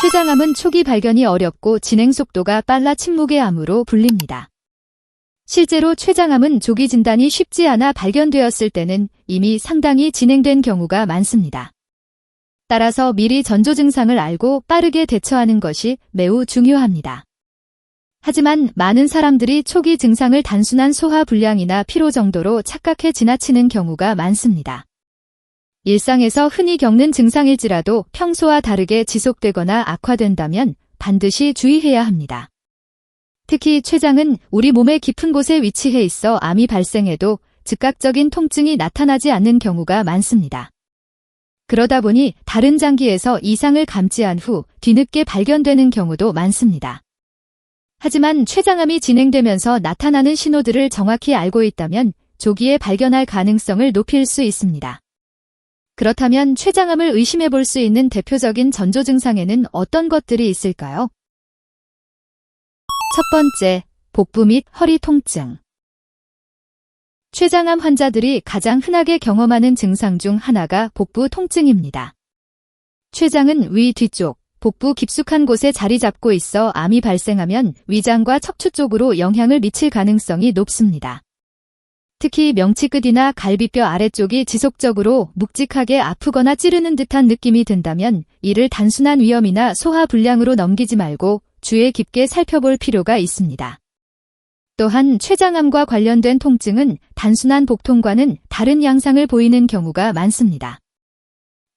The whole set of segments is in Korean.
췌장암은 초기 발견이 어렵고 진행 속도가 빨라 침묵의 암으로 불립니다. 실제로 췌장암은 조기 진단이 쉽지 않아 발견되었을 때는 이미 상당히 진행된 경우가 많습니다. 따라서 미리 전조 증상을 알고 빠르게 대처하는 것이 매우 중요합니다. 하지만 많은 사람들이 초기 증상을 단순한 소화불량이나 피로 정도로 착각해 지나치는 경우가 많습니다. 일상에서 흔히 겪는 증상일지라도 평소와 다르게 지속되거나 악화된다면 반드시 주의해야 합니다. 특히 췌장은 우리 몸의 깊은 곳에 위치해 있어 암이 발생해도 즉각적인 통증이 나타나지 않는 경우가 많습니다. 그러다 보니 다른 장기에서 이상을 감지한 후 뒤늦게 발견되는 경우도 많습니다. 하지만 췌장암이 진행되면서 나타나는 신호들을 정확히 알고 있다면 조기에 발견할 가능성을 높일 수 있습니다. 그렇다면 췌장암을 의심해 볼 수 있는 대표적인 전조 증상에는 어떤 것들이 있을까요? 첫 번째, 복부 및 허리 통증. 췌장암 환자들이 가장 흔하게 경험하는 증상 중 하나가 복부 통증입니다. 췌장은 위 뒤쪽, 복부 깊숙한 곳에 자리 잡고 있어 암이 발생하면 위장과 척추 쪽으로 영향을 미칠 가능성이 높습니다. 특히 명치끝이나 갈비뼈 아래쪽이 지속적으로 묵직하게 아프거나 찌르는 듯한 느낌이 든다면 이를 단순한 위염이나 소화불량으로 넘기지 말고 주의 깊게 살펴볼 필요가 있습니다. 또한 췌장암과 관련된 통증은 단순한 복통과는 다른 양상을 보이는 경우가 많습니다.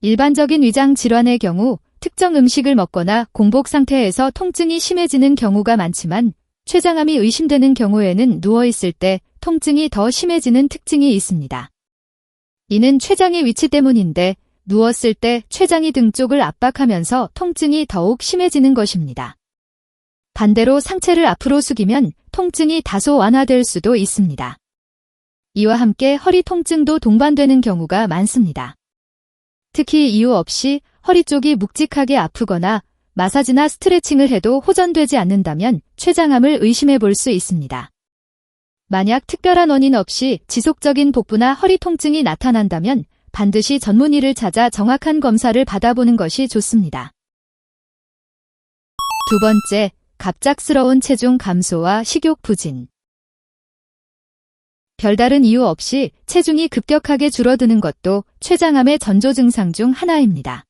일반적인 위장 질환의 경우 특정 음식을 먹거나 공복 상태에서 통증이 심해지는 경우가 많지만 췌장암이 의심되는 경우에는 누워있을 때 통증이 더 심해지는 특징이 있습니다. 이는 췌장의 위치 때문인데 누웠을 때 췌장이 등 쪽을 압박하면서 통증이 더욱 심해지는 것입니다. 반대로 상체를 앞으로 숙이면 통증이 다소 완화될 수도 있습니다. 이와 함께 허리 통증도 동반되는 경우가 많습니다. 특히 이유 없이 허리 쪽이 묵직하게 아프거나 마사지나 스트레칭을 해도 호전되지 않는다면 췌장암을 의심해 볼 수 있습니다. 만약 특별한 원인 없이 지속적인 복부나 허리 통증이 나타난다면 반드시 전문의를 찾아 정확한 검사를 받아보는 것이 좋습니다. 두 번째, 갑작스러운 체중 감소와 식욕 부진. 별다른 이유 없이 체중이 급격하게 줄어드는 것도 췌장암의 전조 증상 중 하나입니다.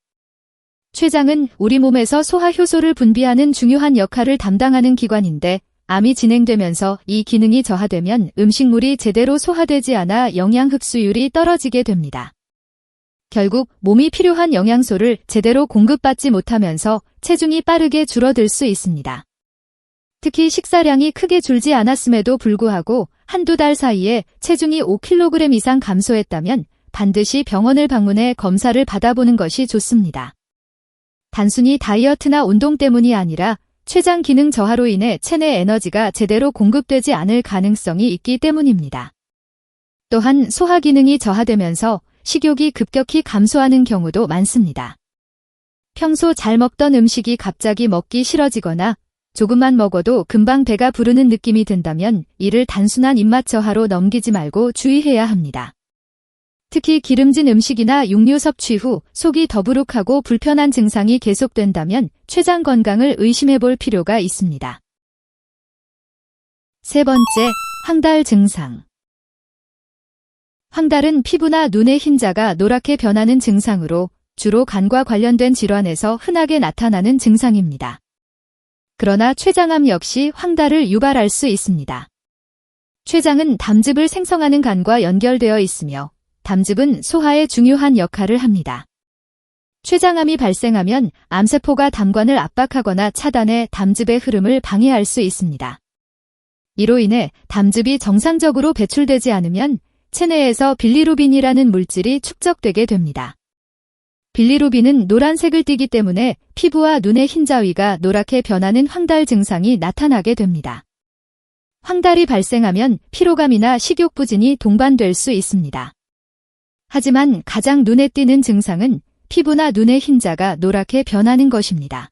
췌장은 우리 몸에서 소화효소를 분비하는 중요한 역할을 담당하는 기관인데 암이 진행되면서 이 기능이 저하되면 음식물이 제대로 소화되지 않아 영양 흡수율이 떨어지게 됩니다. 결국 몸이 필요한 영양소를 제대로 공급받지 못하면서 체중이 빠르게 줄어들 수 있습니다. 특히 식사량이 크게 줄지 않았음에도 불구하고 한두 달 사이에 체중이 5kg 이상 감소했다면 반드시 병원을 방문해 검사를 받아보는 것이 좋습니다. 단순히 다이어트나 운동 때문이 아니라 췌장 기능 저하로 인해 체내 에너지가 제대로 공급되지 않을 가능성이 있기 때문입니다. 또한 소화 기능이 저하되면서 식욕이 급격히 감소하는 경우도 많습니다. 평소 잘 먹던 음식이 갑자기 먹기 싫어지거나 조금만 먹어도 금방 배가 부르는 느낌이 든다면 이를 단순한 입맛 저하로 넘기지 말고 주의해야 합니다. 특히 기름진 음식이나 육류 섭취 후 속이 더부룩하고 불편한 증상이 계속된다면 췌장 건강을 의심해 볼 필요가 있습니다. 세 번째, 황달 증상. 황달은 피부나 눈의 흰자가 노랗게 변하는 증상으로 주로 간과 관련된 질환에서 흔하게 나타나는 증상입니다. 그러나 췌장암 역시 황달을 유발할 수 있습니다. 췌장은 담즙을 생성하는 간과 연결되어 있으며 담즙은 소화에 중요한 역할을 합니다. 췌장암이 발생하면 암세포가 담관을 압박하거나 차단해 담즙의 흐름을 방해할 수 있습니다. 이로 인해 담즙이 정상적으로 배출되지 않으면 체내에서 빌리루빈이라는 물질이 축적되게 됩니다. 빌리루빈은 노란색을 띠기 때문에 피부와 눈의 흰자위가 노랗게 변하는 황달 증상이 나타나게 됩니다. 황달이 발생하면 피로감이나 식욕 부진이 동반될 수 있습니다. 하지만 가장 눈에 띄는 증상은 피부나 눈의 흰자가 노랗게 변하는 것입니다.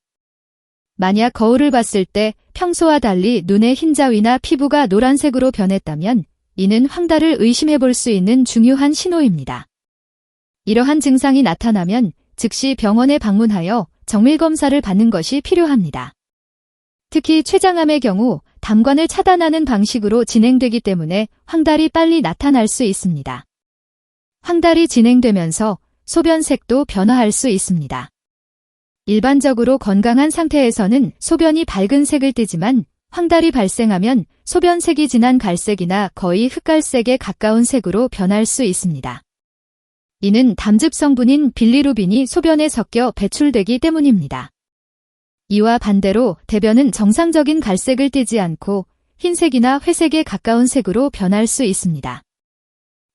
만약 거울을 봤을 때 평소와 달리 눈의 흰자위나 피부가 노란색으로 변했다면 이는 황달을 의심해 볼 수 있는 중요한 신호입니다. 이러한 증상이 나타나면 즉시 병원에 방문하여 정밀 검사를 받는 것이 필요합니다. 특히 췌장암의 경우 담관을 차단하는 방식으로 진행되기 때문에 황달이 빨리 나타날 수 있습니다. 황달이 진행되면서 소변색도 변화할 수 있습니다. 일반적으로 건강한 상태에서는 소변이 밝은 색을 띠지만 황달이 발생하면 소변색이 진한 갈색이나 거의 흑갈색에 가까운 색으로 변할 수 있습니다. 이는 담즙 성분인 빌리루빈이 소변에 섞여 배출되기 때문입니다. 이와 반대로 대변은 정상적인 갈색을 띠지 않고 흰색이나 회색에 가까운 색으로 변할 수 있습니다.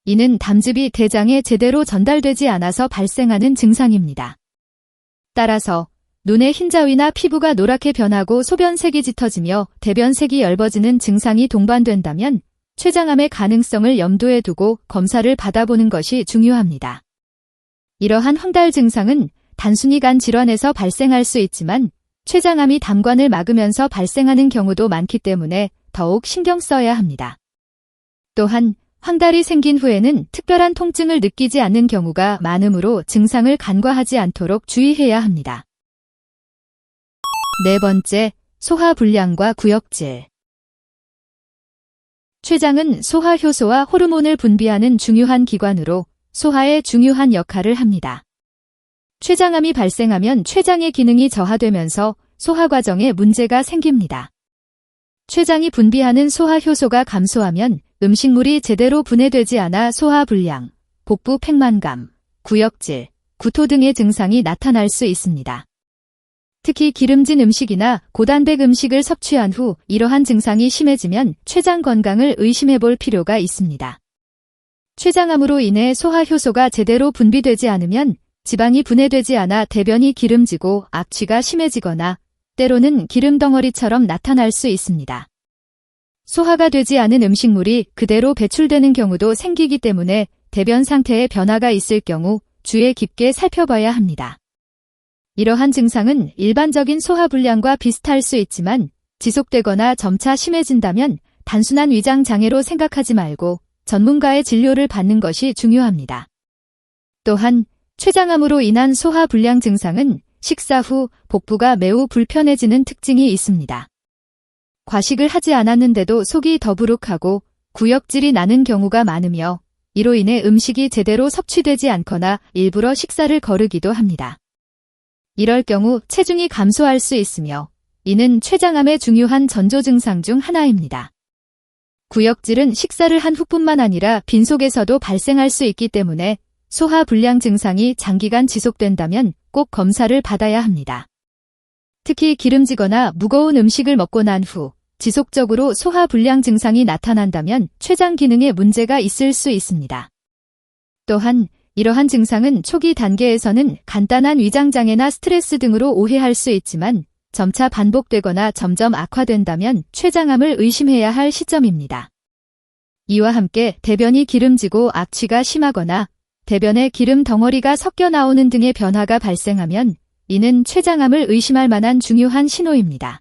이는 담즙이 대장에 제대로 전달되지 않아서 발생하는 증상입니다. 따라서 눈의 흰자위나 피부가 노랗게 변하고 소변색이 짙어지며 대변색이 엷어지는 증상이 동반된다면 췌장암의 가능성을 염두에 두고 검사를 받아보는 것이 중요합니다. 이러한 황달 증상은 단순히 간 질환에서 발생할 수 있지만 췌장암이 담관을 막으면서 발생하는 경우도 많기 때문에 더욱 신경 써야 합니다. 또한 황달이 생긴 후에는 특별한 통증을 느끼지 않는 경우가 많으므로 증상을 간과하지 않도록 주의해야 합니다. 네 번째, 소화불량과 구역질. 췌장은 소화효소와 호르몬을 분비하는 중요한 기관으로 소화에 중요한 역할을 합니다. 췌장암이 발생하면 췌장의 기능이 저하되면서 소화 과정에 문제가 생깁니다. 췌장이 분비하는 소화효소가 감소하면 음식물이 제대로 분해되지 않아 소화불량, 복부 팽만감, 구역질, 구토 등의 증상이 나타날 수 있습니다. 특히 기름진 음식이나 고단백 음식을 섭취한 후 이러한 증상이 심해지면 췌장 건강을 의심해 볼 필요가 있습니다. 췌장암으로 인해 소화효소가 제대로 분비되지 않으면 지방이 분해되지 않아 대변이 기름지고 악취가 심해지거나 때로는 기름 덩어리처럼 나타날 수 있습니다. 소화가 되지 않은 음식물이 그대로 배출되는 경우도 생기기 때문에 대변 상태에 변화가 있을 경우 주의 깊게 살펴봐야 합니다. 이러한 증상은 일반적인 소화불량과 비슷할 수 있지만 지속되거나 점차 심해진다면 단순한 위장 장애로 생각하지 말고 전문가의 진료를 받는 것이 중요합니다. 또한 췌장암으로 인한 소화불량 증상은 식사 후 복부가 매우 불편해지는 특징이 있습니다. 과식을 하지 않았는데도 속이 더부룩하고 구역질이 나는 경우가 많으며 이로 인해 음식이 제대로 섭취되지 않거나 일부러 식사를 거르기도 합니다. 이럴 경우 체중이 감소할 수 있으며 이는 췌장암의 중요한 전조 증상 중 하나입니다. 구역질은 식사를 한 후뿐만 아니라 빈속에서도 발생할 수 있기 때문에 소화불량 증상이 장기간 지속된다면 꼭 검사를 받아야 합니다. 특히 기름지거나 무거운 음식을 먹고 난 후 지속적으로 소화불량 증상이 나타난다면 췌장 기능에 문제가 있을 수 있습니다. 또한 이러한 증상은 초기 단계에서는 간단한 위장장애나 스트레스 등으로 오해할 수 있지만 점차 반복되거나 점점 악화된다면 췌장암을 의심해야 할 시점입니다. 이와 함께 대변이 기름지고 악취가 심하거나 대변에 기름 덩어리가 섞여 나오는 등의 변화가 발생하면 이는 췌장암을 의심할 만한 중요한 신호입니다.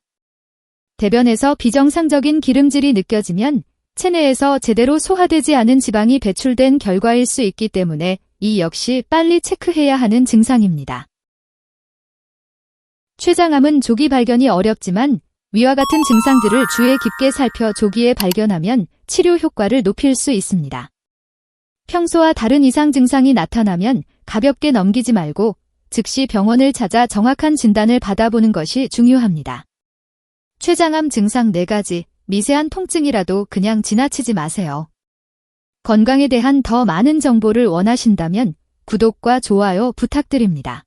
대변에서 비정상적인 기름질이 느껴지면 체내에서 제대로 소화되지 않은 지방이 배출된 결과일 수 있기 때문에 이 역시 빨리 체크해야 하는 증상입니다. 췌장암은 조기 발견이 어렵지만 위와 같은 증상들을 주의 깊게 살펴 조기에 발견하면 치료 효과를 높일 수 있습니다. 평소와 다른 이상 증상이 나타나면 가볍게 넘기지 말고 즉시 병원을 찾아 정확한 진단을 받아보는 것이 중요합니다. 췌장암 증상 4가지, 미세한 통증이라도 그냥 지나치지 마세요. 건강에 대한 더 많은 정보를 원하신다면 구독과 좋아요 부탁드립니다.